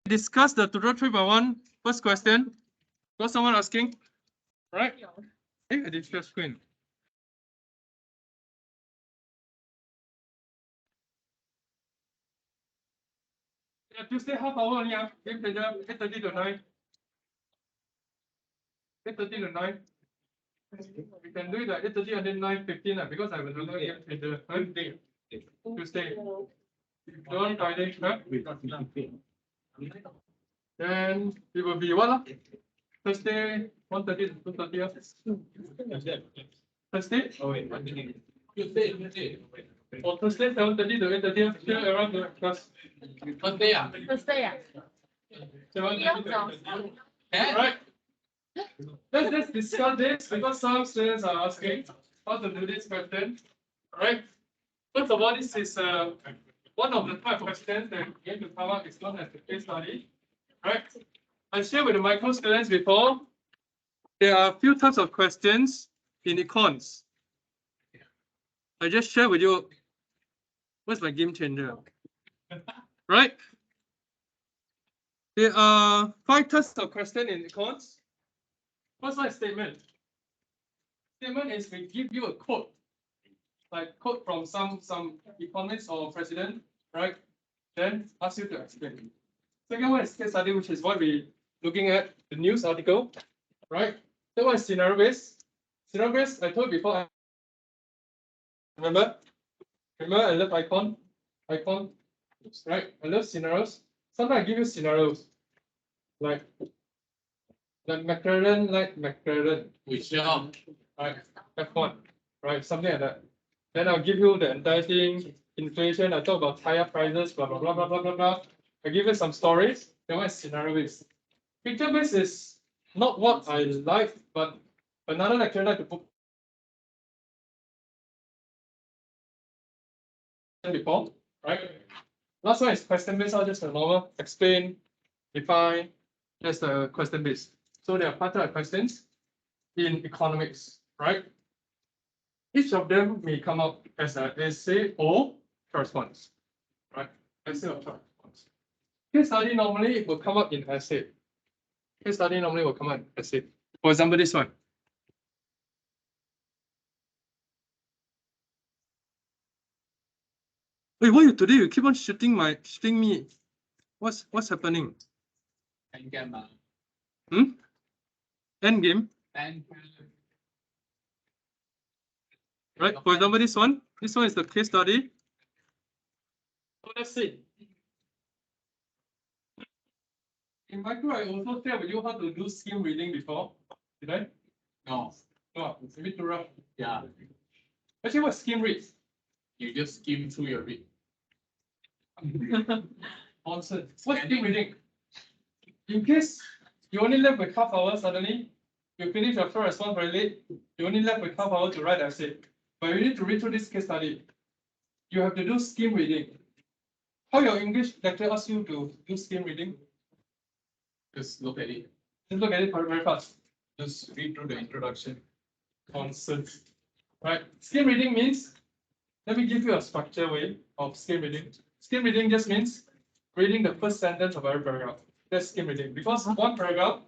discuss the tutorial 3.1 first question. Got someone asking? Right? Hey, I did share screen. Yeah, Tuesday half hour only. Game changer 8:30 to 9. 8:30 to 9. We can do it at 8:30 and then 9:15 because I have another game changer. Thursday. Tuesday. Don't Friday, huh? Then it will be what? Thursday 1:30 to 2:30. Thursday? Oh wait, Tuesday. Or Thursday 7:30 to 8:30. Still around the class. Thursday. 7:30 to 8:30. Alright. Let's discuss this because some students are asking how to do this question. Alright. First of all, this is one of the type of questions that we have to come up is known as the case study. Right? I shared with the micro students before. There are a few types of questions in econs. I just shared with you what's my game changer. Right? There are 5 types of questions in econs. First one is statement. Statement is we give you a quote, like quote from some economist or president, right? Then ask you to explain. Second one is case study, which is what we're looking at, the news article, right? Third one is scenario based. Scenario based, I told you before. Remember, I love icon, right? I love scenarios. Sometimes I give you scenarios, like McLaren, Which right? F1, right? Something like that. Then I'll give you the entire thing, inflation. I talk about tire prices, blah blah blah blah blah blah blah. I give you some stories. Then what is scenario based? Picture based is not what I like, but another lecturer like to put before, right? Last one is question based. I'll just a normal explain, define. That's the question based. So there are 5 types of questions in economics, right? Each of them may come up as an essay or correspondence, right? Essay or correspondence. Case study normally will come up in essay. Case study normally will come up in essay. For example, this one. Wait, why today you keep on shooting me? What's happening? Endgame. Endgame. Right. For example, this one. This one is the case study. So let's see. In micro, I also shared with you how to do skim reading before. Did I? No. No, it's a bit too rough. Yeah. Actually, what skim reads? You just skim through your read. Nonsense. What's skim reading? In case you only left with half hour suddenly, you finish your first response very late, you only left with half hour to write essay. But you need to read through this case study. You have to do skim reading. How your English lecturer asks you to do skim reading? Just look at it. Just look at it very fast. Just read through the introduction. Nonsense. Right? Skim reading means, let me give you a structured way of skim reading. Skim reading just means reading the first sentence of every paragraph. That's skim reading. Because one paragraph,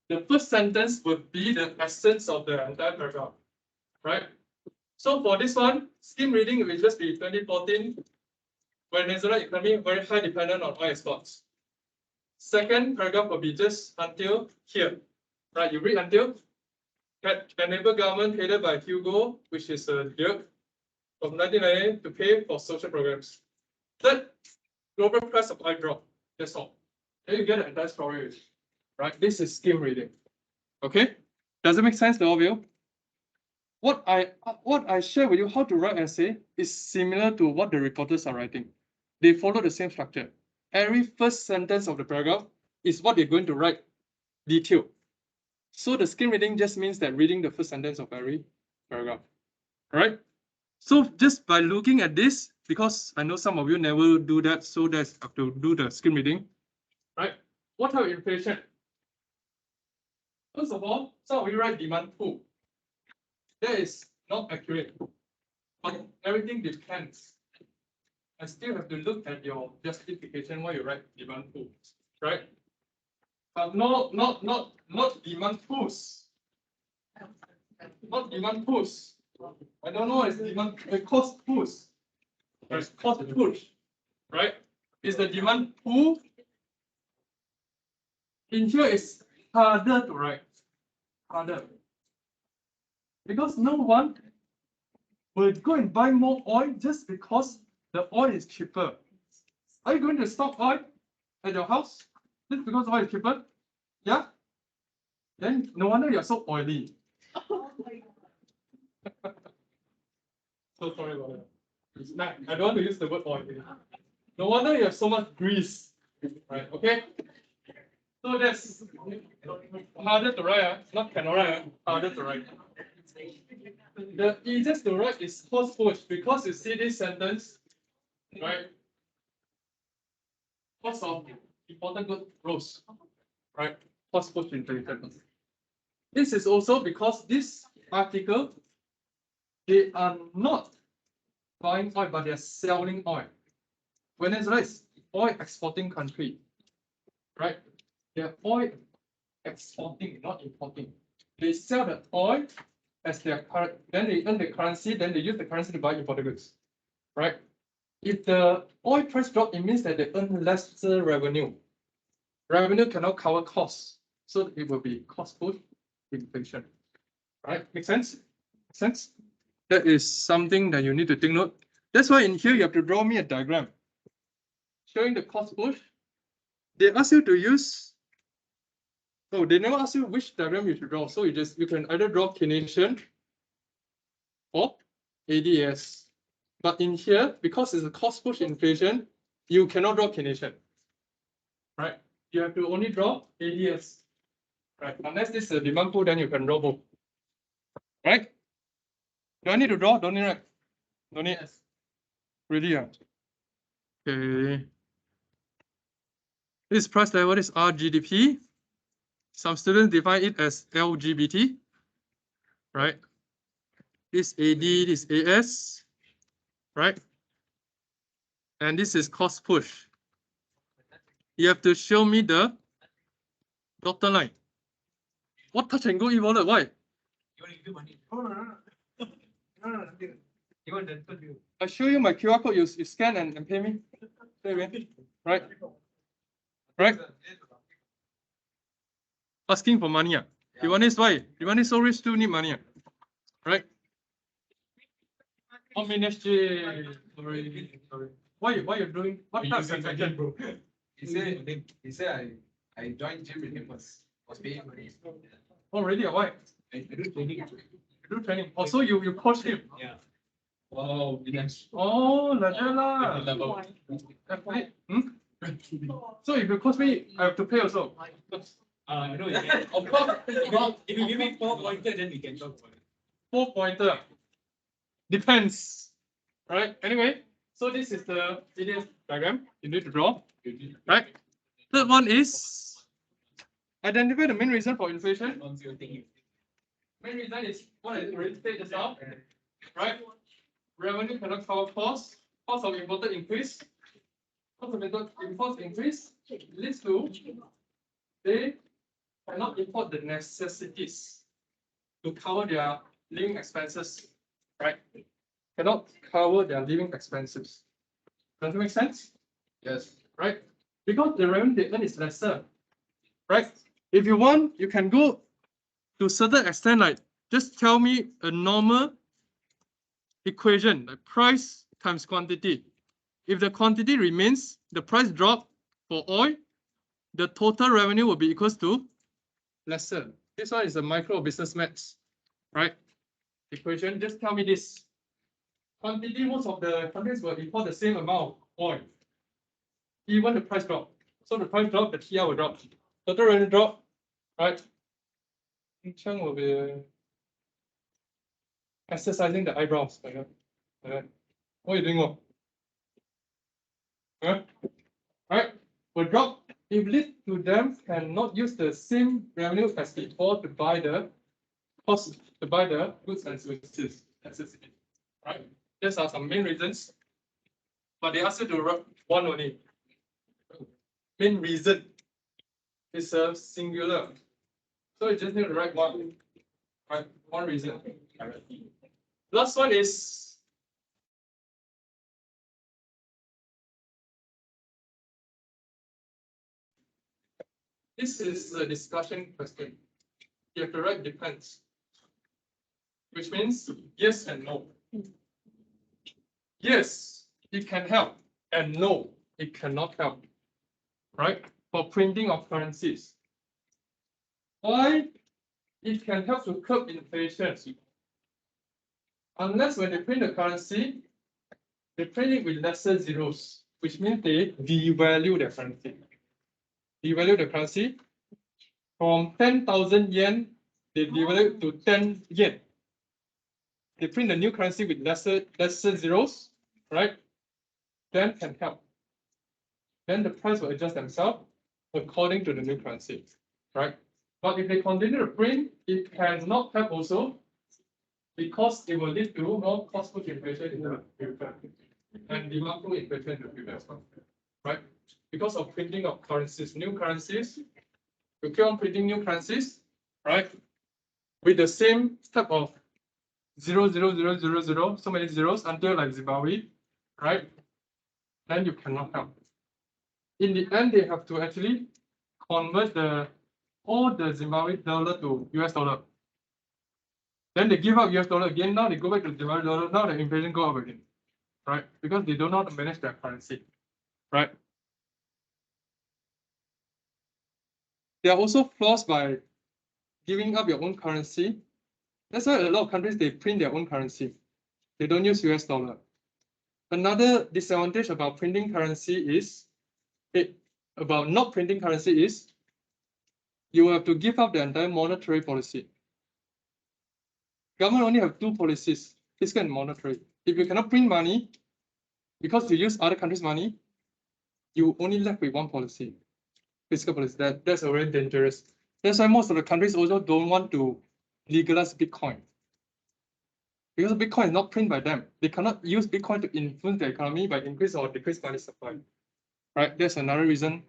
the first sentence would be the essence of the entire paragraph. Right? So for this one, skim reading will just be 2014 Venezuela economy very high dependent on oil exports. Second paragraph will be just until here. Right? You read until enable government headed by Hugo, which is a jerk, from 1998 to pay for social programs. Third, global price of oil drop. That's all. Then you get the entire story. Right? This is skim reading. Okay? Does it make sense to all of you? What I share with you how to write essay is similar to what the reporters are writing. They follow the same structure. Every first sentence of the paragraph is what they're going to write detailed. So the skim reading just means that reading the first sentence of every paragraph. All right? So just by looking at this, because I know some of you never do that, so that's have to do the skim reading. Right? What type of inflation? First of all, some of you write demand pool. That is not accurate. But everything depends. I still have to look at your justification why you write demand pool. right? But not demand pulls. Not demand pulls. I don't know. It's demand. Cost pulls. There's cost push, right? Is the demand pull? In here is harder to write. Harder. Because no one will go and buy more oil just because the oil is cheaper. Are you going to stock oil at your house just because oil is cheaper? Yeah? Then no wonder you're so oily. So sorry about that. I don't want to use the word oily. No wonder you have so much grease. Right, okay? So that's harder to write, not cannot write, harder to write. The easiest to write is cost push because you see this sentence, right? Cost of important goods rose, right? Cost push inflation. This is also because this article, they are not buying oil, but they are selling oil. Venezuela is oil exporting country, right? They are oil exporting, not importing. They sell the oil as their current, then they earn the currency, then they use the currency to buy imported goods, right? If the oil price drop, it means that they earn lesser revenue. Revenue cannot cover costs, so it will be cost push inflation, right? Make sense? Make sense? That is something that you need to take note. That's why in here you have to draw me a diagram showing the cost push. They ask you to use. Oh, they never ask you which diagram you should draw. So you can either draw Keynesian or ADS. But in here, because it's a cost push inflation, you cannot draw Keynesian. Right? You have to only draw ADS. Right? Unless this is a demand pull, then you can draw both. Right? Do I need to draw? Don't need, right? Don't need. Yes. Really? Yeah. Okay. This price level is RGDP. Some students define it as LGBT, right? This AD, this AS, right? And this is cost push. You have to show me the dotted line. What touch and go e-wallet? Why? You want to give money? No. You want to I show you my QR code, you scan and pay me. Right? Right? Asking for money. You want this why? You want this so rich still need money. Right? Oh, ministry. Sorry. Why you doing? What type of transaction, bro? He said I joined gym with him was paying money. Oh, really? Why? I do training. You do training. Oh, so you coach him? Yeah. Wow. Oh, like that lah. So if you coach me, I have to pay also. No, you can. Of course, if you give me 4 pointers, then we can talk about it. 4 pointer. Depends. Right? Anyway, so this is the ADS diagram you need to draw. Right? Third one is identify the main reason for inflation. Main reason is what I already said just now. Right? Revenue cannot cover costs. Cost of imported increase. Cost of imports increase leads to they cannot import the necessities to cover their living expenses. Right? Cannot cover their living expenses. Does it make sense? Yes. Right? Because the revenue they earn is lesser. Right? If you want, you can go to a certain extent, like just tell me a normal equation, like price times quantity. If the quantity remains, the price drop for oil, the total revenue will be equals to lesser. This one is a micro business maths, right? Equation, just tell me this. Quantity, most of the countries will import the same amount of oil. Even the price drop. So the price drop, the TR will drop. Total revenue drop, right? Chang will be exercising the eyebrows. Like that. What are you doing? Huh? Right? Will drop if lead to them cannot use the same revenue as before to buy the cost to buy the goods and services. Right? These are some main reasons. But they ask you to write one only. Main reason. It's a singular. So you just need to write one. Right, one reason. Last one is this is a discussion question. You have to write depends, which means yes and no. Yes, it can help, and no, it cannot help. Right? For printing of currencies. Why? It can help to curb inflation. Unless when they print the currency, they print it with lesser zeros, which means they devalue their currency. Devalue the currency from 10,000 yen, they devalue it to 10 yen. They print the new currency with lesser zeros, right? Then can help. Then the price will adjust themselves according to the new currency, right? But if they continue to print, it cannot help also, because it will lead to more cost push inflation in the future and demand pull inflation in the future as well, right? Because of printing of currencies, new currencies, you keep on printing new currencies, right? With the same type of 0, 0, 0, 0, 0, so many zeros until like Zimbabwe, right? Then you cannot help. In the end, they have to actually convert all the Zimbabwe dollar to US dollar. Then they give up US dollar again. Now they go back to Zimbabwe dollar. Now the inflation go up again, right? Because they don't know how to manage their currency, right? They are also forced by giving up your own currency. That's why a lot of countries, they print their own currency. They don't use US dollar. Another disadvantage about printing currency is, about not printing currency is, you have to give up the entire monetary policy. Government only have two policies, fiscal and monetary. If you cannot print money, because you use other countries' money, you only left with one policy, fiscal policy. That's very dangerous. That's why most of the countries also don't want to legalize Bitcoin. Because Bitcoin is not printed by them. They cannot use Bitcoin to influence the economy by increase or decrease money supply. Right? That's another reason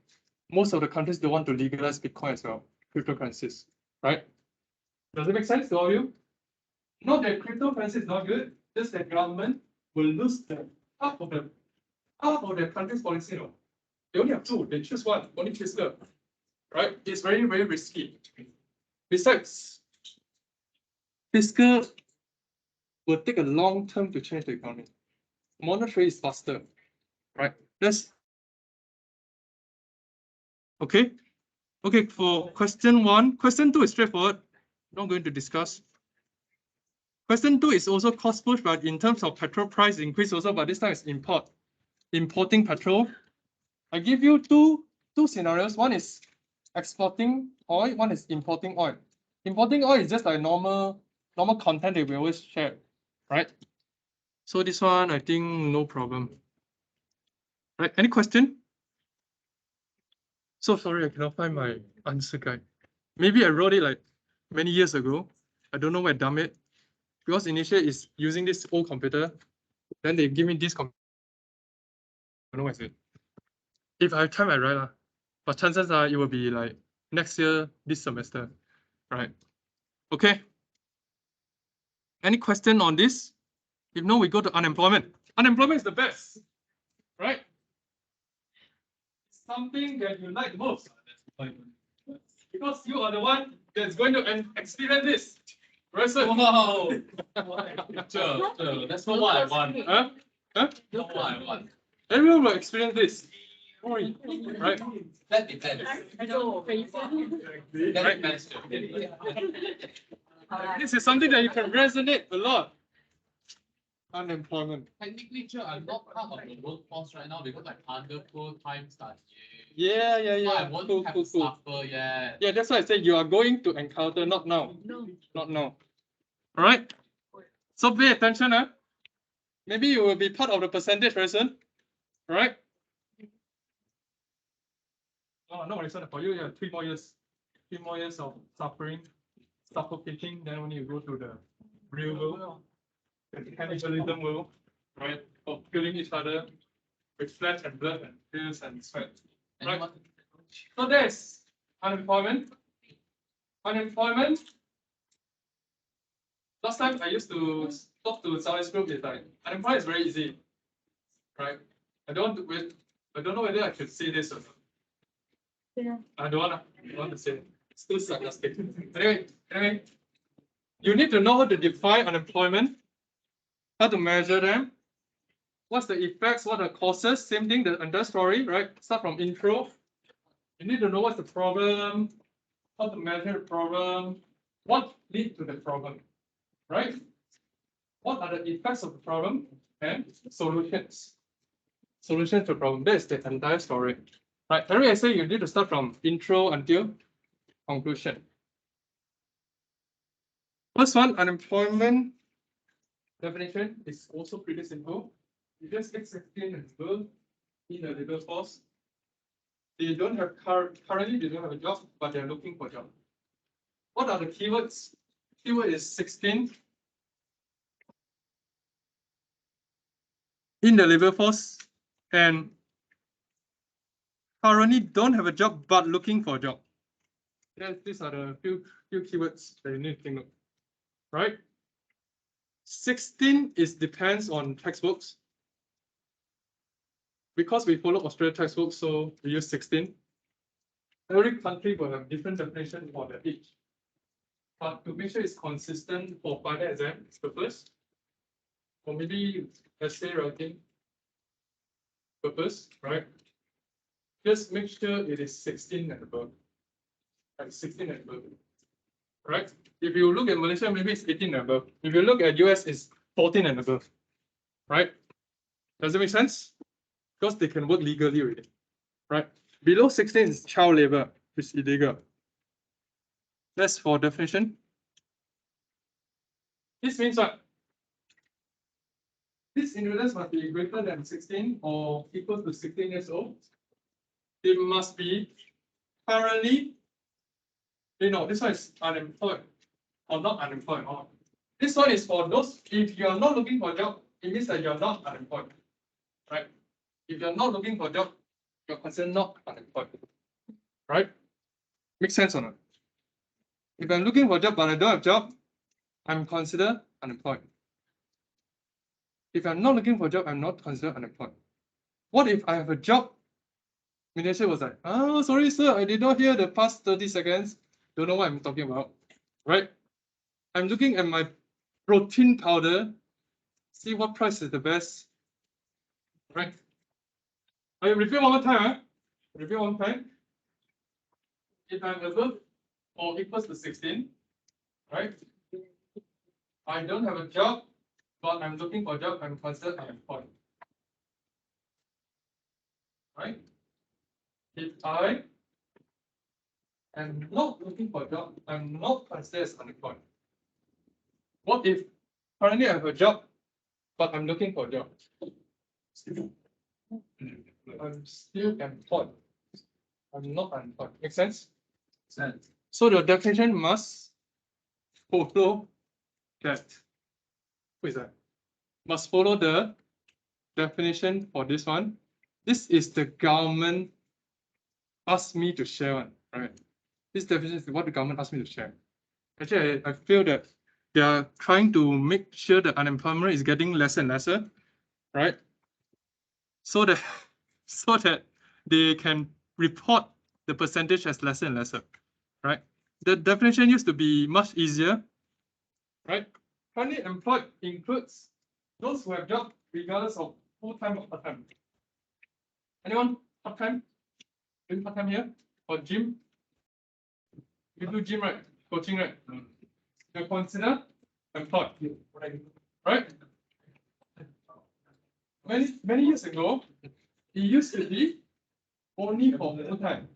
most of the countries don't want to legalize Bitcoin as well, cryptocurrencies. Right? Does it make sense to all of you? Not that cryptocurrency is not good, just that government will lose half of their country's policy. No? They only have two, they choose one, only fiscal. Right? It's very, very risky. Besides, fiscal will take a long term to change the economy. Monetary is faster, right? That's okay. Okay, for question 1, question 2 is straightforward. Not going to discuss. Question 2 is also cost push, but in terms of petrol price increase also, but this time it's importing petrol. I give you two scenarios. One is exporting oil, one is importing oil. Importing oil is just like normal content that we always share, right? So this one, I think no problem. Right, any question? So sorry, I cannot find my answer guide. Maybe I wrote it like many years ago. I don't know where I dumped it. Because initially it's using this old computer. Then they give me this computer. I don't know where is it. If I have time, I write. But chances are it will be like next year, this semester. Right. Okay. Any question on this? If no, we go to unemployment. Unemployment is the best. Right? Something that you like the most. Because you are the one that's going to experience this. Right, sir? Wow. Sure. That's not what I want. Huh? Not what I want. Everyone will experience this. Right? That depends. That depends. This is something that you can resonate a lot. Unemployment. Technically, sure, I'm not part of the workforce right now because I'm under full-time study. Yeah. So I won't have to suffer yet. Yeah, that's why I said you are going to encounter, not now. Not now. All right. So pay attention, huh? Maybe you will be part of the percentage very soon. All right. Oh, no, listen, for you, 3 more years. 3 more years of suffering, suffocating, then when you go to the real world, the cannibalism world, right? Of killing each other with flesh and blood and tears and sweat. Right. So unemployment. Unemployment. Last time I used to talk to Southeast group, it's like unemployment is very easy, right? I don't know whether I should say this or not. Yeah. I don't want to say it. It's too sarcastic. Anyway, you need to know how to define unemployment, how to measure them, what's the effects, what are the causes, same thing, the entire story, right? Start from intro. You need to know what's the problem, how to measure the problem, what leads to the problem, right? What are the effects of the problem and solutions? Solutions to the problem. That is the entire story. Right. Every essay you need to start from intro until conclusion. First one, unemployment definition is also pretty simple. You just take 16 and above in the labor force. They don't have currently they don't have a job, but they're looking for a job. What are the keywords? Keyword is 16 in the labor force and currently don't have a job but looking for a job. Yes, these are the few keywords that you need to think of, right? 16 depends on textbooks. Because we follow Australian textbooks, so we use 16. Every country will have different definition for the each. But to make sure it's consistent for final exam purpose, or maybe essay writing purpose, right? Just make sure it is 16 and above. Like 16 and above. Right? If you look at Malaysia, maybe it's 18 and above. If you look at US, it's 14 and above. Right? Does it make sense? Because they can work legally already. Right? Below 16 is child labor, which is illegal. That's for definition. This means what? These individuals must be greater than 16 or equal to 16 years old. They must be currently, this one is unemployed or not unemployed. This one is for those, if you are not looking for a job, it means that you are not unemployed, right? If you're not looking for a job, you're considered not unemployed, right? Make sense or not? If I'm looking for a job but I don't have a job, I'm considered unemployed. If I'm not looking for a job, I'm not considered unemployed. What if I have a job? Malaysia was like, oh, sorry, sir, I did not hear the past 30 seconds. Don't know what I'm talking about, right? I'm looking at my protein powder, see what price is the best, right? I repeat one more time, huh? Repeat one time. If I'm above or equals to 16, right? I don't have a job, but I'm looking for a job, I'm considered unemployed. Right? If I am not looking for a job, I'm not considered as unemployed. What if currently I have a job, but I'm looking for a job? I'm still employed. I'm not unemployed. Make sense? Sense. So the definition must follow that. Who is that? Must follow the definition for this one. This is the government asked me to share one, right? This definition is what the government asked me to share. Actually, I feel that they are trying to make sure that unemployment is getting lesser and lesser, right? So that they can report the percentage as lesser and lesser, right? The definition used to be much easier, right? Currently employed includes those who have job regardless of full-time or part-time. Anyone part-time? Doing part-time here? Or gym? You do gym, right? Coaching, right? You're considered employed, right? Many years ago, it used to be only for full-time.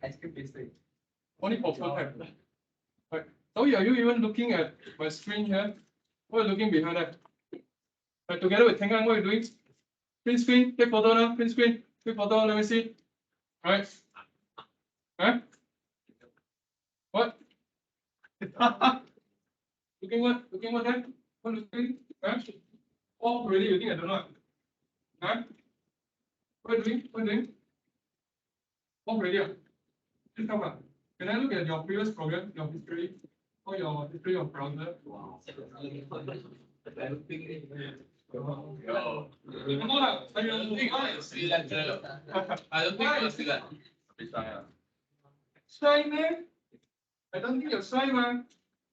Only for full-time. Right. So are you even looking at my screen here? What are you looking behind that? Right, together with Tengang, what are you doing? Print screen, take photo now, print screen, take photo, let me see. Right? Huh? What? Looking what? Looking what then? What looking? Huh? Oh, really? You think I don't know? Huh? What are you doing? What are you doing? Oh, really? Just come on. Can I look at your previous program, your history, or your history of browser? No. Come on, I don't think I see that. I don't think I see that. Shy, man. I don't think you're shy, man.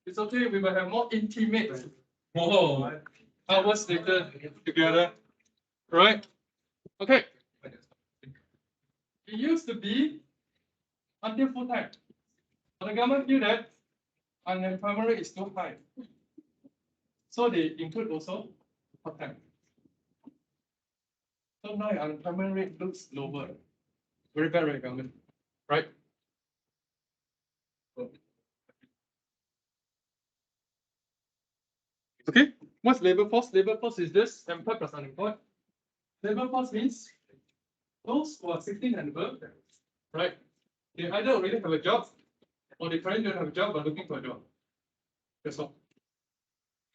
It's okay. We will have more intimate hours later together, right? Okay. It used to be until full time. But the government feel that unemployment rate is too high, so they include also part time. So now your unemployment rate looks lower. Very bad, right, government? Right? Okay, what's labor force? Labor force is this employed plus unemployed. Labor force means those who are 16 and above, right? They either already have a job or they currently don't have a job but looking for a job. That's all.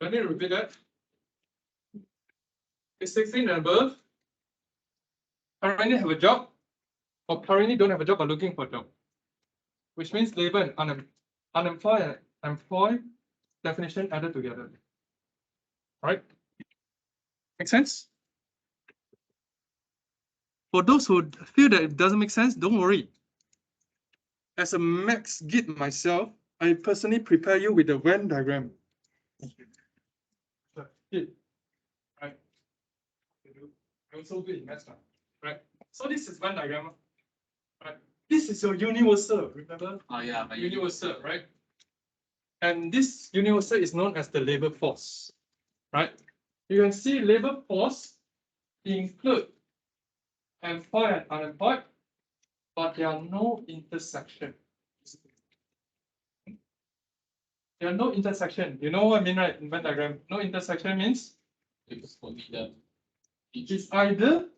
Let me repeat that. It's 16 and above, currently have a job or currently don't have a job but looking for a job. Which means labor and unemployed and employed definition added together. Right? Make sense? For those who feel that it doesn't make sense, don't worry. As a max git myself, I personally prepare you with a Venn diagram. Right? I'm so good in math, right? So this is Venn diagram. Right? This is your universal, remember? Oh yeah, my Universal, right? And this universal is known as the labor force, right? You can see labor force include employed and unemployed, but there are no intersection. There are no intersection. You know what I mean, right? In Venn diagram, no intersection means it's only the it's either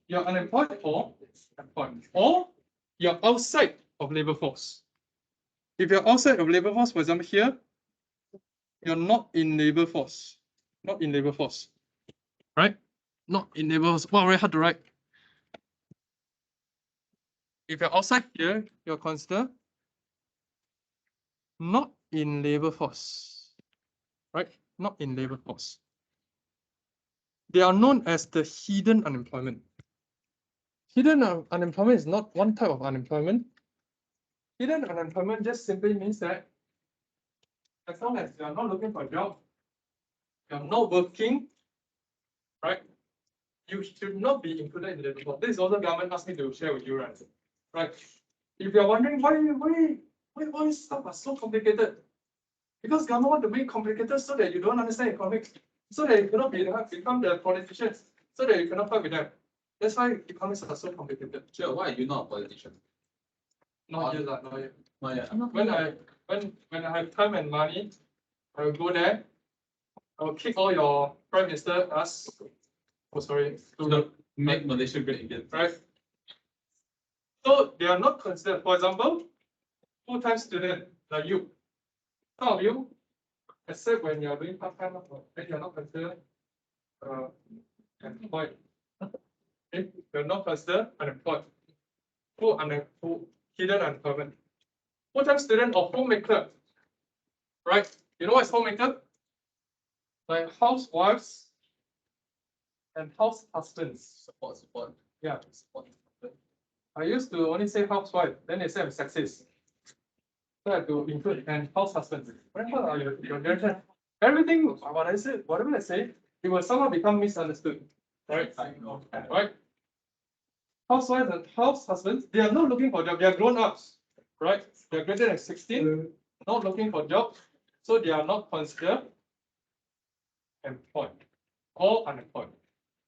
you're unemployed or employed, or you're outside of labor force. If you're outside of labor force, for example, here, you're not in labor force. Not in labor force. Right? Not in labor force. Wow, very hard to write. If you're outside here, you're considered not in labor force. Right? Not in labor force. They are known as the hidden unemployment. Hidden unemployment is not one type of unemployment. Hidden unemployment just simply means that as long as you are not looking for a job, you are not working, right? You should not be included in the labor force. This is also government asked me to share with you, right? Right. If you are wondering why all this stuff are so complicated, because government want to make complicated so that you don't understand economics, so that you cannot become the politicians, so that you cannot fight with them. That's why economics are so complicated. Sure, why are you not a politician? Not yet, not yet. Not yet. When I have time and money, I will go there. I will kick all your prime minister ass. Oh, sorry. To make Malaysia great again. Right. So they are not considered. For example, full-time student like you. Some of you, except when you are doing part-time, then you are not considered employed. Okay? You are not considered unemployed. Full hidden unemployment. Full-time student or homemaker. Right? You know what is homemaker? Like housewives and house husbands. Support. Yeah. Support. I used to only say housewife, then they say I'm sexist. So I have to include and house husband. What are your direction? Everything whatever I say, it will somehow become misunderstood. Right? Right? Housewives and house husbands, they are not looking for a job, they are grown ups. Right? They are greater than 16, not looking for jobs, so they are not considered employed or unemployed.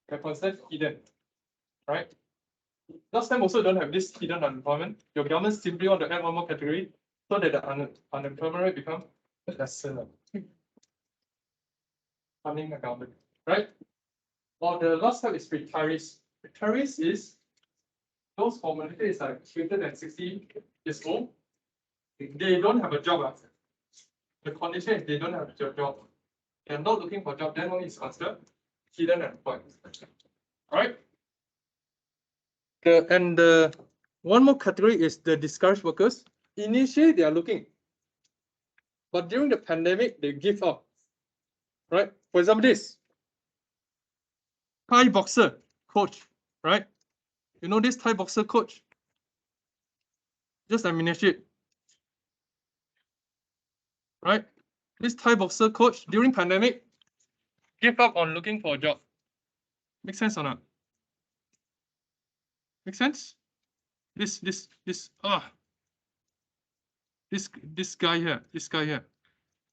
They're considered hidden. Right? Last time also don't have this hidden unemployment. Your government simply want to add one more category so that the unemployment rate become lesser. Funding accountant, right? Or the last type is retirees. Retirees is those for Malaysia is like greater than 60 years old. They don't have a job. The condition is they don't have a job. They are not looking for a job, then only is considered hidden unemployment. Right? And one more category is the discouraged workers. initially they are looking, but during the pandemic, they give up, right? For example, this Thai boxer coach, right? You know this Thai boxer coach? Just administrate, right? This Thai boxer coach during pandemic give up on looking for a job. Make sense or not? Make sense? This guy here.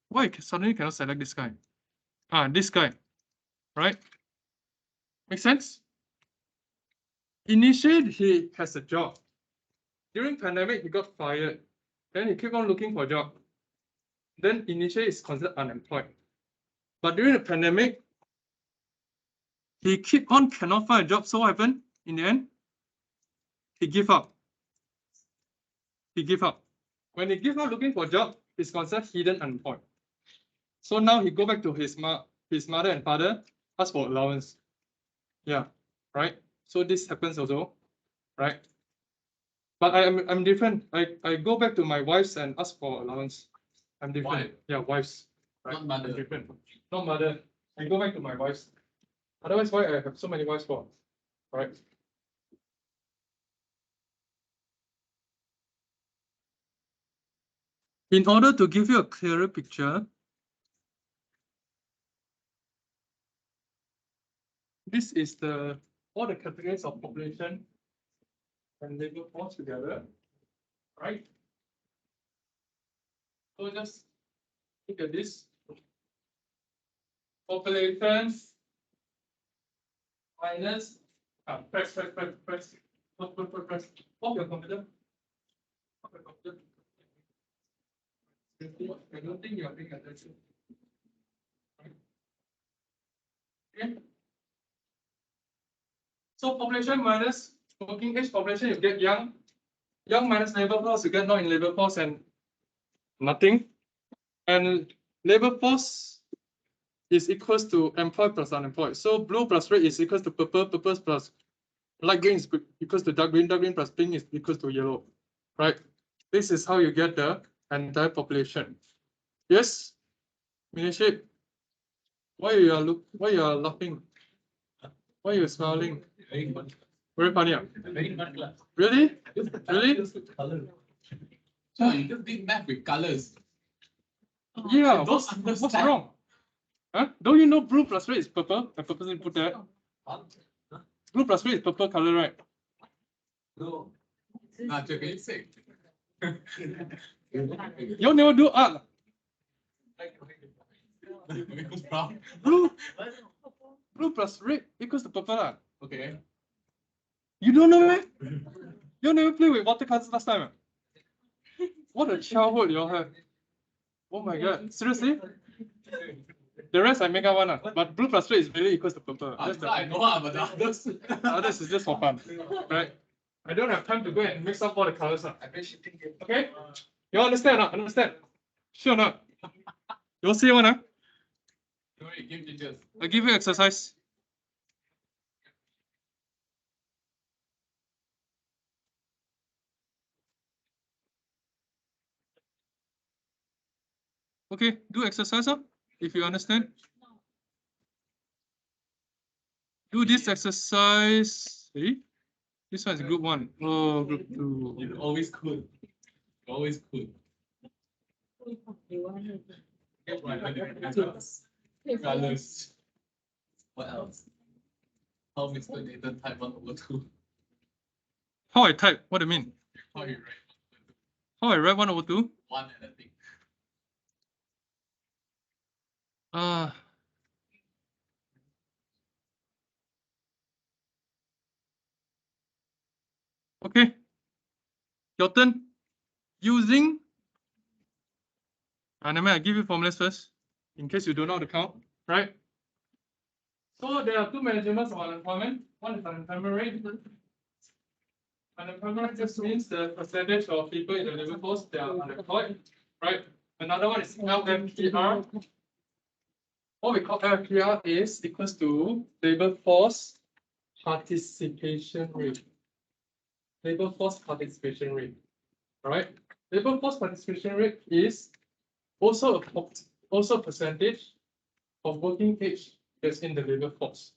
Why suddenly cannot select this guy? This guy, right? Make sense? Initially, he has a job. During pandemic, he got fired. Then he keep on looking for a job. Then initially, it's considered unemployed. But during the pandemic, he keep on cannot find a job. So what happened? In the end, he give up. He give up. When he give up looking for a job, it's considered hidden unemployed. So now he go back to his mother and father, ask for allowance. Yeah, right. So this happens also, right? But I'm different. I go back to my wives and ask for allowance. I'm different. Wife? Yeah, wives. Right? Not mother. I'm different. Not mother. I go back to my wives. Otherwise, why I have so many wives for? Right? In order to give you a clearer picture, this is all the categories of population and labor force together, right? So just look at this. Population minus press. Off your computer. Off your computer. I don't think you are paying attention. Okay. So population minus working age population, you get young. Young minus labor force, you get not in labor force and nothing. And labor force is equals to employed plus unemployed. So blue plus red is equals to purple, purple plus light green is equals to dark green plus pink is equals to yellow, right? This is how you get the entire population. Yes, Miniship, why you are laughing? Why you smiling? Very funny. Really? Really? So you just did math with colors. Yeah. What's wrong? Huh? Don't you know blue plus red is purple? I purposely put that. Blue plus red is purple color, right? No. Can you say? You never do art. Blue plus red equals to purple. Okay. You don't know, man? You never play with watercolors last time. What a childhood you all have. Oh my god. Seriously? The rest I make up one, but blue plus red is really equals to purple. I know, but the others. Others is just for fun. Right? I don't have time to go and mix up all the colors. Okay? You understand or not? Understand? Sure or not? You all see one, huh? Give teachers. I give you exercise. Okay, do exercise, if you understand. Do this exercise. See? This one is group 1. Oh, group 2. You always could. Always could. Colors. What else? How Mr. Nathan type 1/2. How I type? What do you mean? How you write? How I write 1/2? 1 and a thing. Okay. Your turn. Using. Never mind, I give you formulas first, in case you don't know how to count, right? So there are two measurements of unemployment. One is unemployment rate. Unemployment rate just means the percentage of people in the labor force that are unemployed, right? Another one is LMPR. What we call LMPR is equals to labor force participation rate. Labor force participation rate, All right. Labor force participation rate is also a percentage of working age that's in the labor force.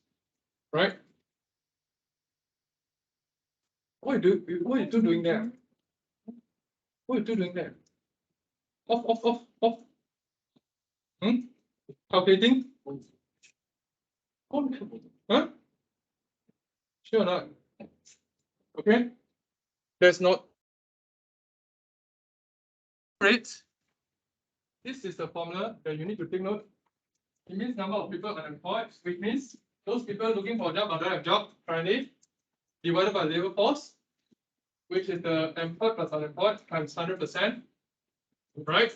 Right? What are you two doing there? What are you two doing there? Off. Calculating? Huh? Sure or not? Okay. There's not rate. This is the formula that you need to take note. It means number of people unemployed, which means those people looking for a job but don't have a job currently, divided by labor force, which is the employed plus unemployed times 100%. Right?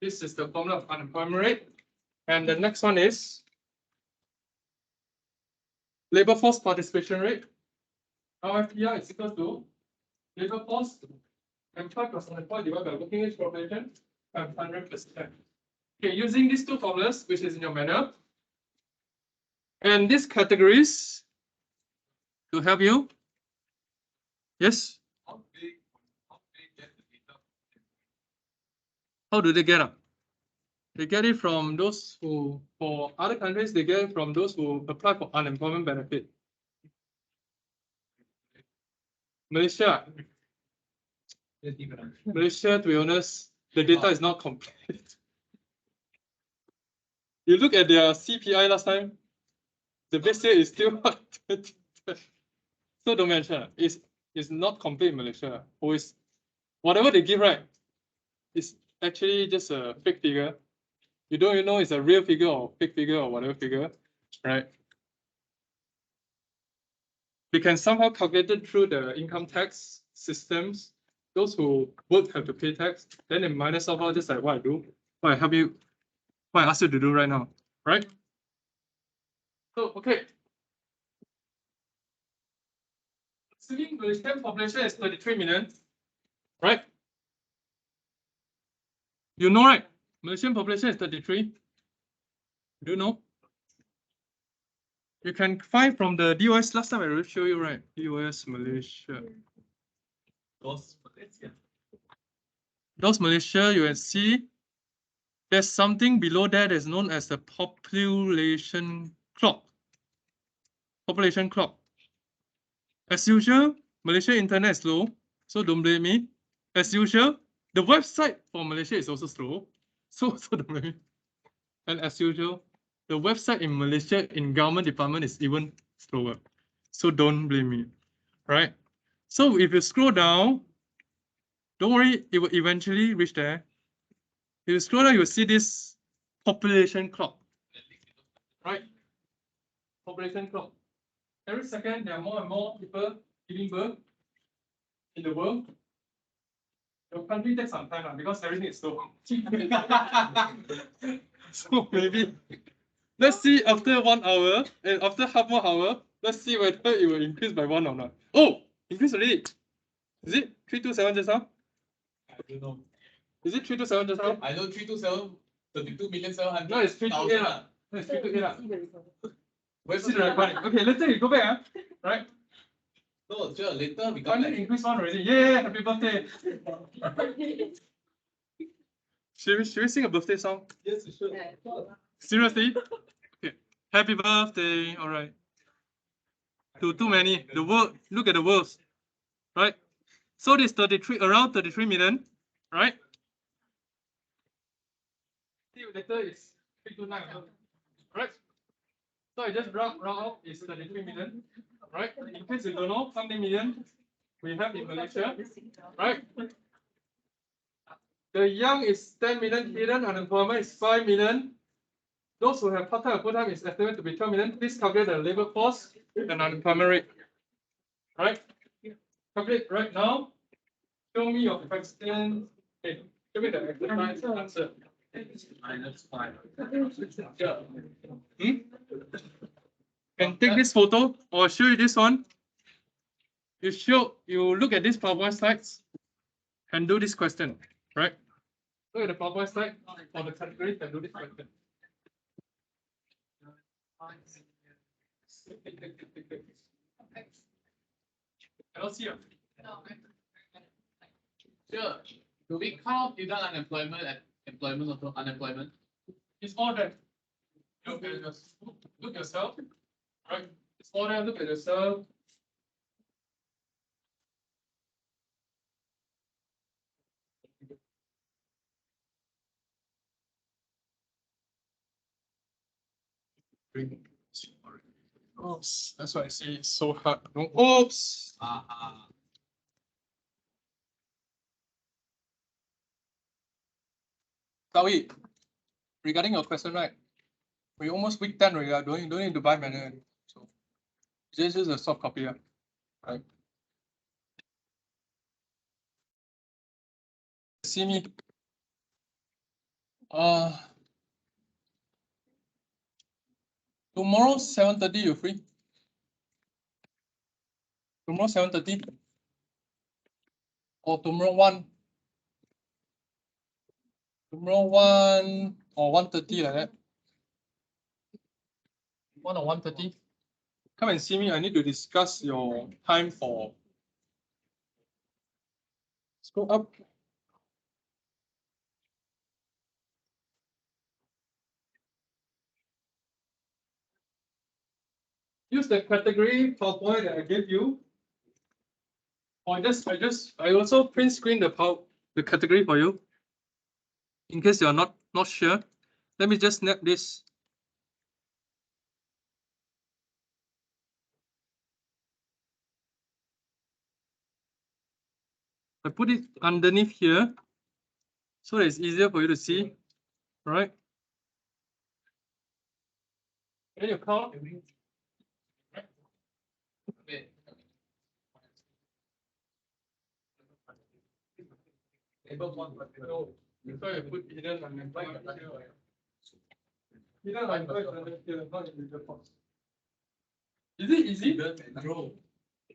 This is the formula of unemployment rate. And the next one is labor force participation rate. LFPR is equal to labor force employed plus unemployed divided by working age population times 100%. Okay, using these two formulas, which is in your manual, and these categories to help you. Yes. How do they get up? They get it from those who, for other countries, they get it from those who apply for unemployment benefit. Malaysia, to be honest, the data is not complete. You look at their CPI last time, the base year is still hot. So don't mention it's not complete in Malaysia. Always, whatever they give, right, is actually just a fake figure. You don't even know it's a real figure or fake figure or whatever figure, right? We can somehow calculate it through the income tax systems. Those who work have to pay tax. Then they minus off out just like what I do, what I help you, what I ask you to do right now, right? So okay. Assuming Malaysian population is 33 million, right? You know, right? Malaysian population is 33. Do you know? You can find from the DOS last time I will show you, right? DOS Malaysia. Those Malaysia, you can see there's something below that is known as the population clock. Population clock. As usual, Malaysia internet is slow, so don't blame me. As usual, the website for Malaysia is also slow, so don't blame me. And as usual, the website in Malaysia in government department is even slower, so don't blame me, right? So if you scroll down, don't worry, it will eventually reach there. If you scroll down, you will see this population clock, right? Population clock. Every second, there are more and more people giving birth in the world. Your country takes some time because everything is slow. So maybe let's see after 1 hour and after half more hour, let's see whether it will increase by 1 or not. Oh, increase already. Is it 327 just now? I don't know. Is it 327 just now? I know 327, 32,700,000. No, it's 328. No, it's 328. Where's the recording? Okay, later you go back, right? No, sure, later we Finally increase one already. Yeah, happy birthday. Should we sing a birthday song? Yes, we should. Seriously? Okay. Happy birthday. All right. Too many. The world, look at the worlds. Right? So this 33, around 33 million, right? See later is 329. Right? So I just round off is 33 million. Right? In case you don't know how many million we have in Malaysia. Right? The young is 10 million, hidden unemployment is 5 million. Those who have part-time or full-time is estimated to be 12 million. Please calculate the labor force and unemployment rate. Right? Calculate right now. Show me your question. Okay, show me the exercise answer. -5. Can take this photo or show you this one. You look at these PowerPoint slides and do this question, right? Look at the PowerPoint slide for the category and do this question. I don't see you. Sure. Do we count hidden unemployment and employment or unemployment? It's all there. Look yourself, right? It's all there. Look at yourself. Oops, that's why I say it's so hard. No, oops. Kawi, regarding your question, right? We almost week 10 already. Don't need to buy manual. So just use a soft copy, right? See me. Tomorrow 7:30 you free? Tomorrow 7:30? Or tomorrow 1? Tomorrow 1 or 1:30 like that? 1 or 1:30? Come and see me. I need to discuss your time for. Scroll up. Use the category PowerPoint that I gave you. Or I also print screen the category for you. In case you're not sure. Let me just snap this. I put it underneath here so that it's easier for you to see, right? Then you count. No, so you put hidden unemployment. Hidden unemployment here, not in the box. Is it easy? Bro,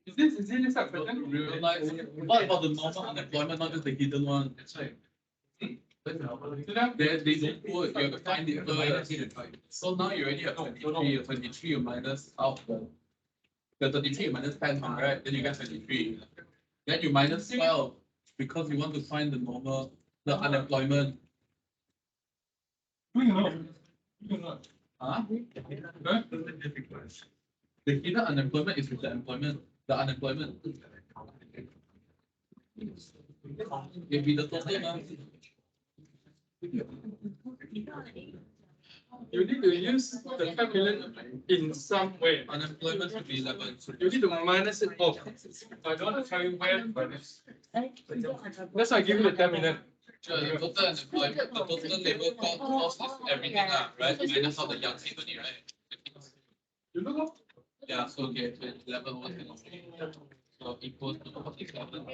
Is this easy? This type of question? realize what about the normal unemployment, not just the hidden one? That's right. They don't put, you have to find it first. So now you already have 23, 23 you minus out the 33 you minus 10, right? Then you get 23. Then you minus 12 because you want to find the normal, the unemployment. Huh? The hidden unemployment is with the employment, the unemployment. If be the total now. You need to use the 5 million in some way. Unemployment should be 11. You need to minus it off. I don't want to tell you where to minus. That's why I give you the 10 million. Sure, the total unemployment, the total labor cost is everything, right? Minus all the young seat only, right? You look up. Yeah, so okay, 11 was so equals to 47.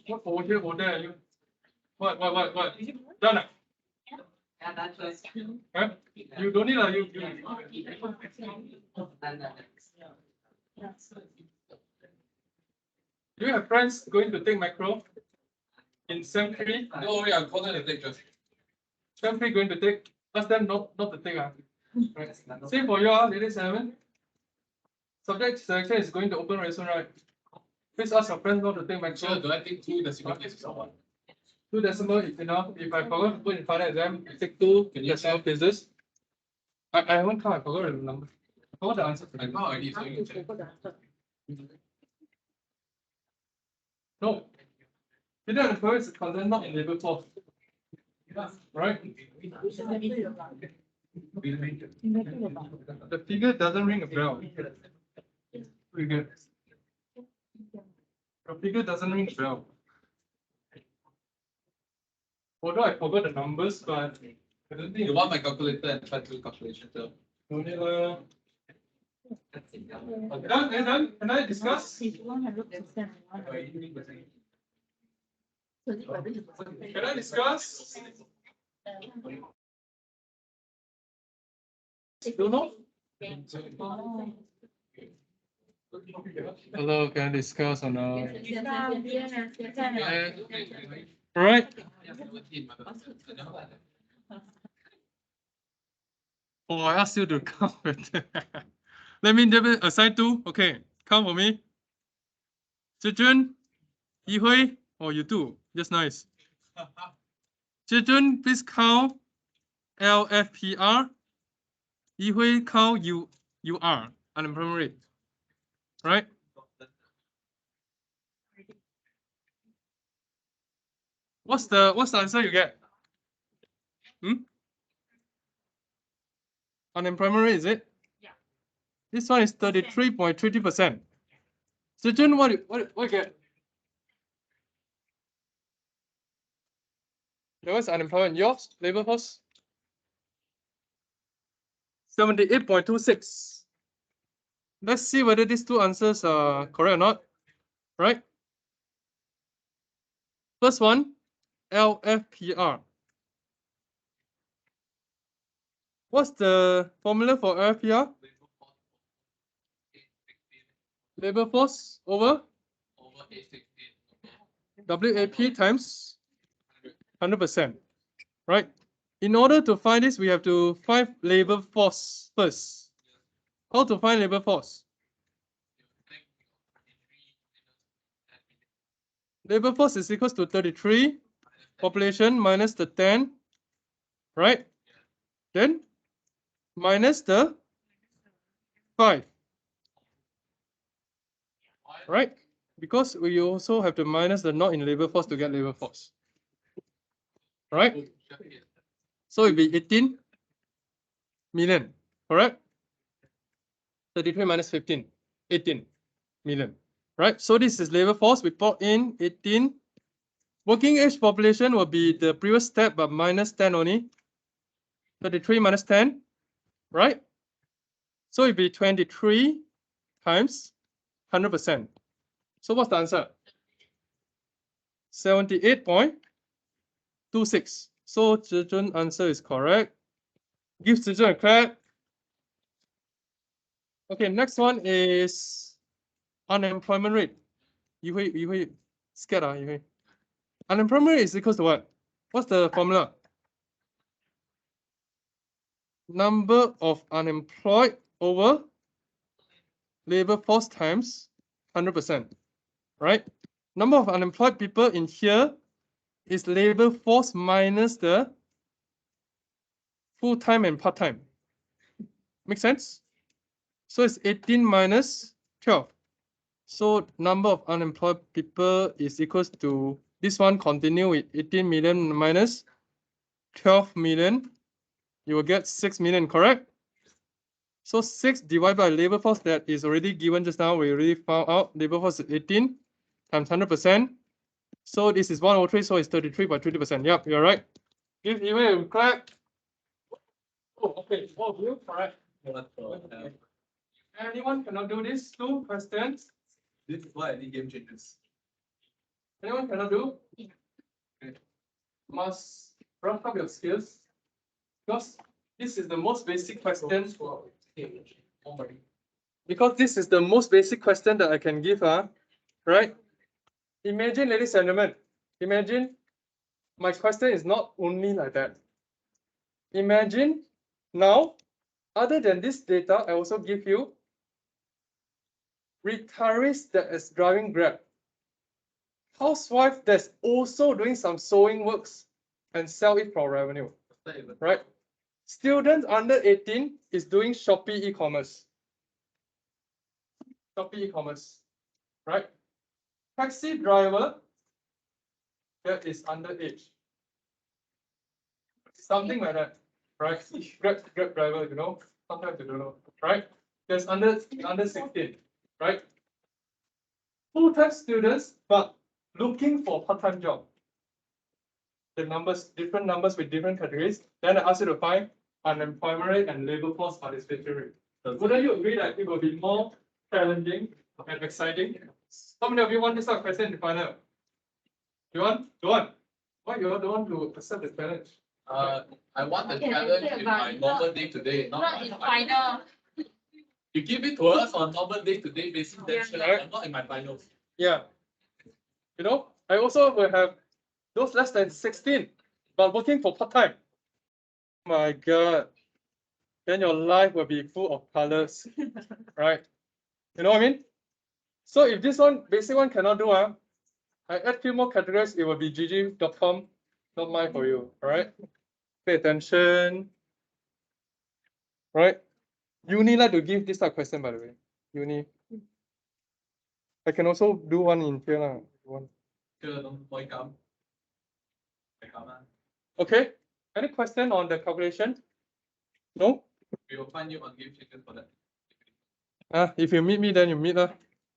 What over here, over there? You? What? Done. Huh? You don't need Do you have friends going to take macro in SEM 3? Don't worry, I'm calling the take just. SEM 3 going to take. Ask them not to take. Right. Same for you, ladies and gentlemen. Subject selection is going to open very soon, right? Please ask your friends not to take macro. Sure, do I think 2 decimal places or what? 2 decimal is enough. If I forgot to put in final exam, you take 2 decimal places. I haven't count, I forgot the number. I forgot the answer. I count already, so you can check. No. Hidden unemployment is content not in labor force. Right? The figure doesn't ring a bell. Figure. The figure doesn't ring a bell. Although I forgot the numbers, but I don't think You want my calculator and try to do calculation too. no need. Done? Can I discuss? Can I discuss? Don't know? Hello, can I discuss or not? All right. Oh, I asked you to count. Let me assign 2. Okay, count for me. Zhijun, Yihui, oh, you do. Just nice. Children, please count LFPR. Yihui, count UR, unemployment rate. Right? What's the answer you get? Unemployment rate, is it? Yeah. This one is 33.30%. Children, what you get? That was unemployment. Yours, labor force? 78.26. Let's see whether these two answers are correct or not. Right? First one, LFPR. What's the formula for LFPR? Labor force over WAP times 100%. Right? In order to find this, we have to find labor force first. How to find labor force? Labor force is equals to 33 population minus the 10, right? Then minus the 5, right? Because we also have to minus the not in labor force to get labor force, right? So it'll be 18 million, correct? 33 minus 15, 18 million, right? So this is labor force. We plot in 18. Working age population will be the previous step, but minus 10 only. 33 minus 10, right? So it'll be 23 times 100%. So what's the answer? 78.26. So children answer is correct. Give children a clap. Okay, next one is unemployment rate. You will scared, you unemployment rate is equals to what? What's the formula? Number of unemployed over labor force times 100%, right? Number of unemployed people in here is labor force minus the full-time and part-time. Make sense? So it's 18 minus 12. So number of unemployed people is equals to this one. Continue with 18 million minus 12 million. You will get 6 million, correct? So 6 divided by labor force that is already given just now. We already found out labor force is 18 times 100%. So this is 103. So it's 33.30%. Yep, you're right. Give you a clap. Oh, okay. All of you, correct. Anyone cannot do this? 2 questions. This is why I need game changers. Anyone cannot do? Okay. Must ramp up your skills. Because this is the most basic question. Because this is the most basic question that I can give, right? Imagine, ladies and gentlemen, imagine my question is not only like that. Imagine now, other than this data, I also give you retirees that is driving Grab, housewife that's also doing some sewing works and sell it for revenue, right? Students under 18 is doing Shopee e-commerce. Shopee e-commerce, right? Taxi driver that is underage. Something like that, right? Grab driver, you know, sometimes you don't know, right? There's under 16, right? Full-time students, but looking for part-time job. The numbers, different numbers with different categories. Then I ask you to find unemployment rate and labor force participation rate. Wouldn't you agree that it will be more challenging and exciting? How many of you want this sort of question in the final? You want? Don't want? Why you don't want to accept the challenge? I want the challenge in my normal day to day, Not in final. You give it to us on normal day to day basis, then sure, I'm not in my finals. Yeah. You know, I also will have those less than 16, but working for part-time. My God. Then your life will be full of colors, right? You know what I mean? So if this one, basic one cannot do, I add few more categories, it will be gg.com, not mine for you. All right. Pay attention. Right. Uni like to give this type of question, by the way. Uni. I can also do one in here. If you want. Okay. Any question on the calculation? No? We will find you on Game Changer for that. If you meet me, then you meet her.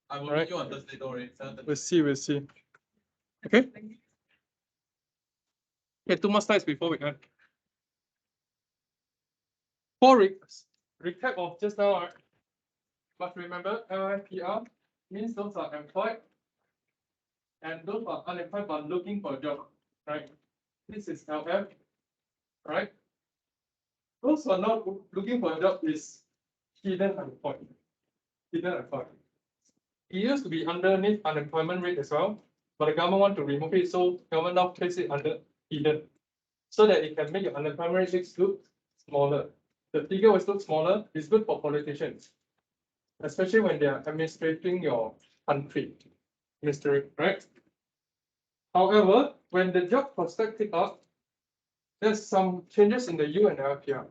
I will Alright. meet you on Thursday, don't worry. We'll see. Okay. Okay, 2 more slides before we end. For recap of just now, right? But remember, LFPR means those are employed and those are unemployed but looking for a job, right? This is LF, right? Those who are not looking for a job is hidden unemployed. Hidden unemployed. It used to be underneath unemployment rate as well, but the government want to remove it, so government now place it under hidden, so that it can make your unemployment rate look smaller. The figure always look smaller. It's good for politicians, especially when they are administrating your country, right? However, when the job prospect pick up, there's some changes in the U and LPR,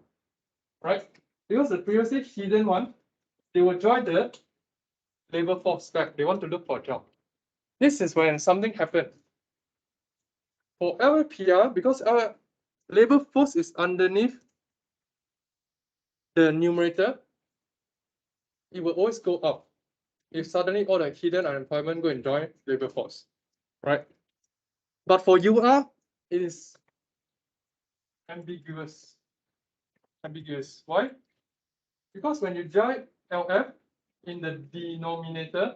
right? Because the previously hidden one, they will join the labor force back. They want to look for a job. This is when something happened. For LPR, because our labor force is underneath the numerator, it will always go up. If suddenly all the hidden unemployment go and join labor force, right? But for UR, it is ambiguous. Ambiguous. Why? Because when you join LF in the denominator,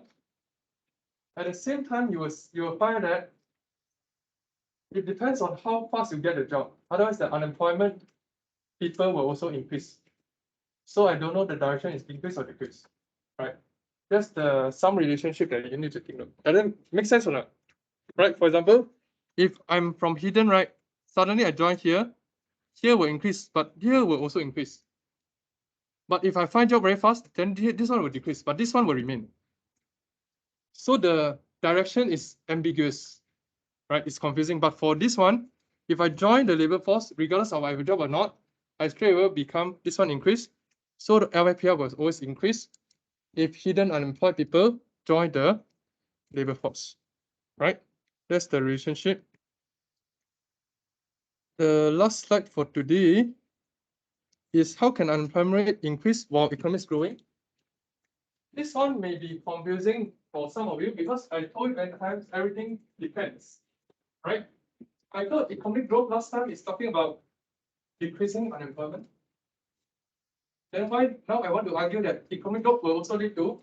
at the same time you will find that it depends on how fast you get a job. Otherwise, the unemployment people will also increase. So I don't know the direction is increase or decrease, right? That's some relationship that you need to think of. And then make sense or not? Right? For example, if I'm from hidden, right? Suddenly I join here will increase, but here will also increase. But if I find job very fast, then this one will decrease, but this one will remain. So the direction is ambiguous, right? It's confusing. But for this one, if I join the labor force, regardless of I have a job or not, I straight away become this one increase. So the LYPR will always increase if hidden unemployed people join the labor force, right? That's the relationship. The last slide for today is how can unemployment rate increase while economy is growing? This one may be confusing for some of you because I told you at times everything depends, right? I thought economic growth last time is talking about decreasing unemployment. Then why now I want to argue that economic growth will also lead to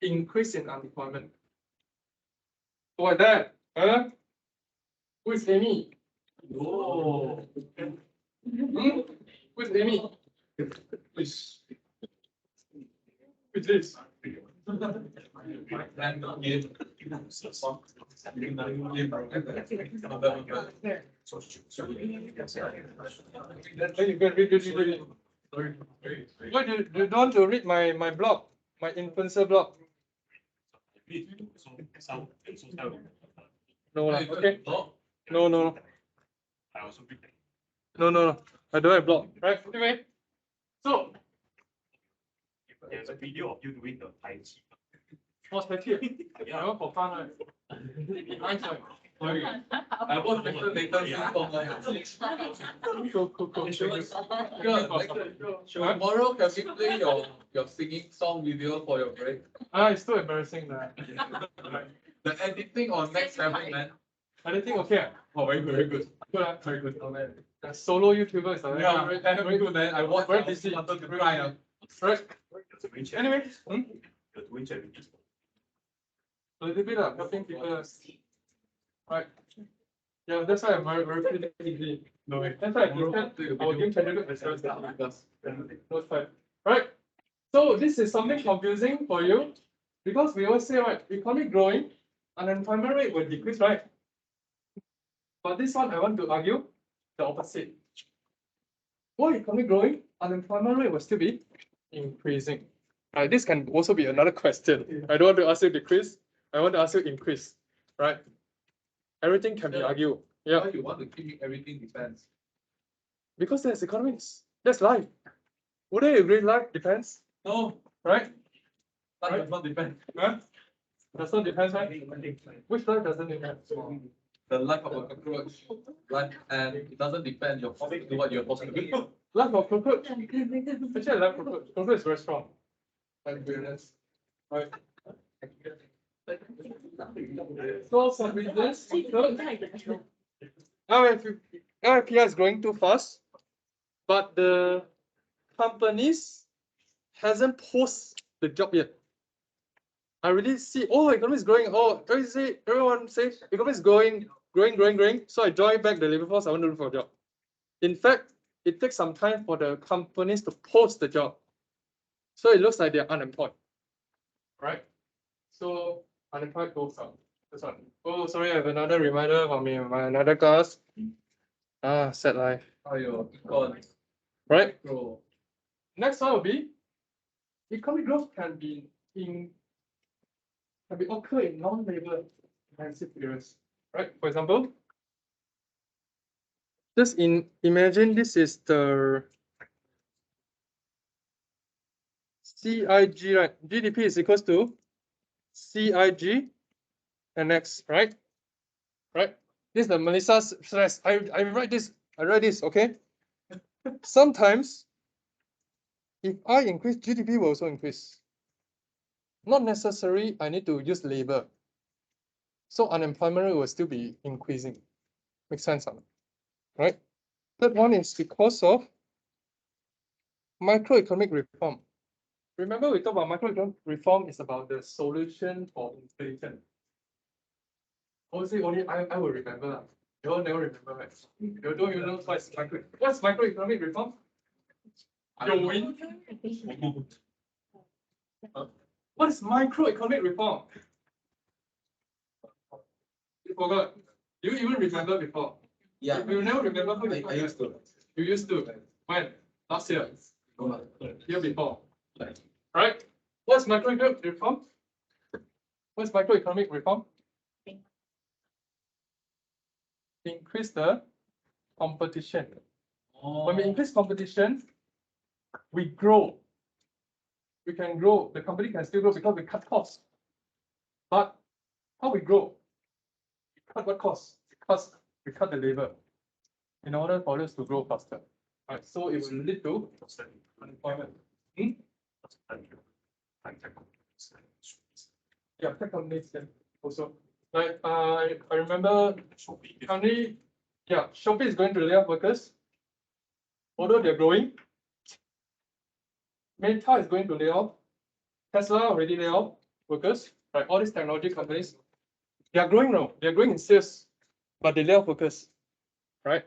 increase in unemployment. Why that? Who is Amy? Oh. Who is Amy? Which is Why do you don't want to read my blog, my influencer blog? No, okay. No. I also read that. No. I don't have blog. Right. Anyway, so There's a video of you doing the Tai Chi. what's the tip? Yeah, for fun, right? Nice, right? Sorry. I watched later Tomorrow can we play your singing song video for your break? It's too embarrassing that. The editing on next level, man. Anything okay? Oh, very good, very good. Good, very good. Oh, man. The solo YouTuber is Very good, man. I watched. Very busy. Wanted to cry. Right. Anyway, You're doing charity. a little bit of helping people. Right. Yeah, that's why I'm very easy. No way. That's why I gifted our game candidate as well. Right. So this is something confusing for you because we always say, right, economy growing, unemployment rate will decrease, right? But this one I want to argue the opposite. While economy growing, unemployment rate will still be increasing. This can also be another question. I don't want to ask you decrease. I want to ask you increase, right? Everything can be argued. Yeah, Why you want to keep everything depends? because that's economics. That's life. Wouldn't you agree? Life depends, No, right? that Right. does not depend. Huh? Does not depend, right? Which life doesn't depend? The life of a cockroach, life, and it doesn't depend your to what you're supposed to do. Life of cockroach. Actually, I like cockroach. Cockroach is very strong. And weirdness. Right. So some reasons. LFPI is growing too fast, but the companies hasn't posted the job yet. I really see, oh, economy is growing. Oh, everyone say economy is growing. So I join back the labor force. I want to look for a job. In fact, it takes some time for the companies to post the job. So it looks like they're unemployed. Right? So unemployed goes up. This one. Oh, sorry, I have another reminder from my another class. Ah, sad life. Ayo, econ, Right? grow. Next one will be economic growth can be occur in non-labor intensive areas. Right? For example, just imagine this is the CIG, right? GDP is equals to CIG and X, right? Right? This is the Melissa's stress. I write this, okay? Sometimes if I increase, GDP will also increase. Not necessary, I need to use labor. So unemployment will still be increasing. Makes sense, right? Third one is because of microeconomic reform. Remember, we talked about microeconomic reform is about the solution for inflation. Obviously, only I will remember. You all never remember, right? You don't even know what's microeconomic reform? You win. What is microeconomic reform? You forgot. You even remember before? Yeah. You never remember how I used to. You used to. When? Last year. No, Year before. like, Right? What's microeconomic reform? What's microeconomic reform? Increase the competition. When we increase competition, we grow. We can grow. The company can still grow because we cut costs. But how we grow? We cut what costs? Because we cut the labor in order for us to grow faster. Right? So it will lead to unemployment. Yeah, tech companies can also. Like I remember currently, yeah, Shopee is going to lay off workers. Although they're growing, Meta is going to lay off. Tesla already lay off workers. Right, all these technology companies, they are growing now. They are growing in sales, but they lay off workers, right?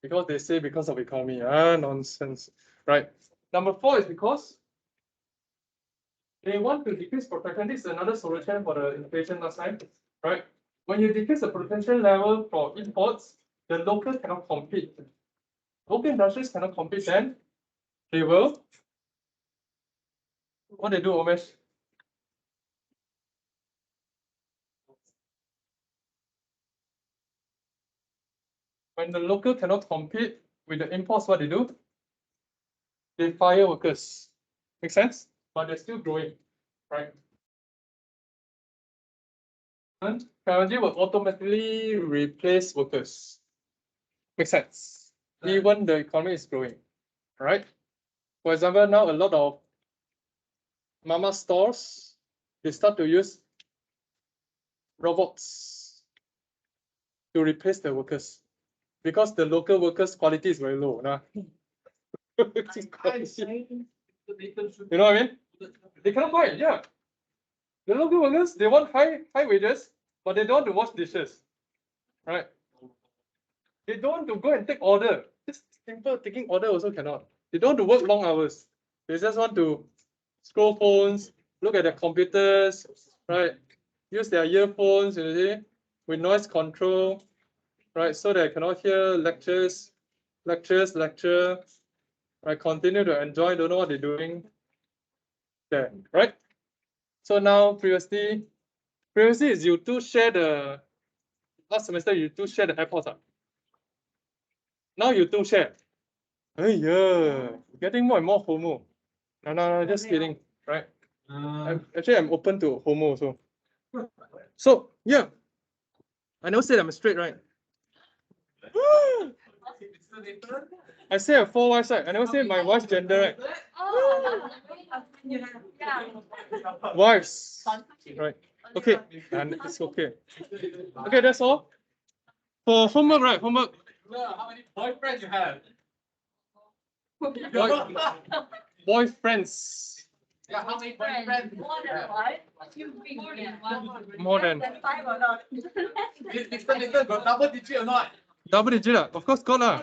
Because they say because of economy. Nonsense. Right. Number 4 is because they want to decrease protection. This is another solution for the inflation last time, right? When you decrease the protection level for imports, the local cannot compete. Local industries cannot compete, then they will. What they do, Omesh? When the local cannot compete with the imports, what they do? They fire workers. Make sense? But they're still growing, right? And technology will automatically replace workers. Make sense? Even the economy is growing, right? For example, now a lot of mama stores, they start to use robots to replace the workers because the local workers' quality is very low. Nah? You know what I mean? They cannot buy, yeah. The local workers, they want high wages, but they don't want to wash dishes, right? They don't want to go and take order. Just simple taking order also cannot. They don't want to work long hours. They just want to scroll phones, look at their computers, right? Use their earphones, you see, with noise control, right? So they cannot hear lecture, right? Continue to enjoy, don't know what they're doing there, right? So now previously is you two share the last semester you do share the airports. Now you do share. Hey, yeah, getting more and more homo. No, just kidding, right? Actually, I'm open to homo also. So, yeah. I never said I'm straight, right? I say a 4 wife side. I never say my wife's gender, right? Wives. Right. Okay. And it's okay. Okay, that's all. For homework, right? Homework. How many boyfriends you have? Boyfriends. Yeah, how many boyfriends? More than. Mr. Nathan got double digit or not? Double digit, of course, got lah.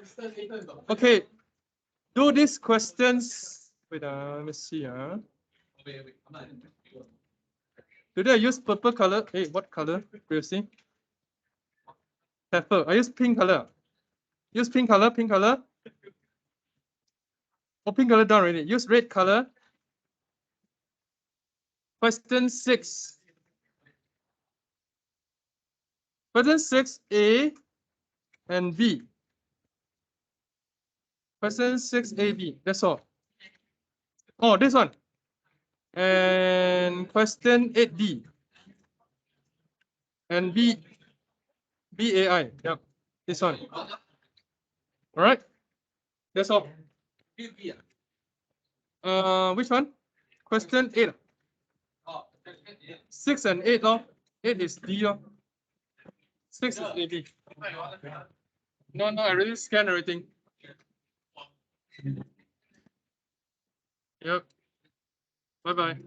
Mr. Nathan got. Okay. Do these questions. Wait, let me see. Wait. I'm not. Today I use purple color. Hey, what color? Previously. Pepper. I use pink color. Use pink color. Oh, pink color down already. Use red color. Question 6. Question 6, A and B. Question 6, A, B. That's all. Oh, this one. And question 8D. And B, BAI. Yep. This one. All right. That's all. Which one? Question 8. 6 and 8. 8 is D. 6 is AB. No, I already scanned everything. Yep. Bye-bye.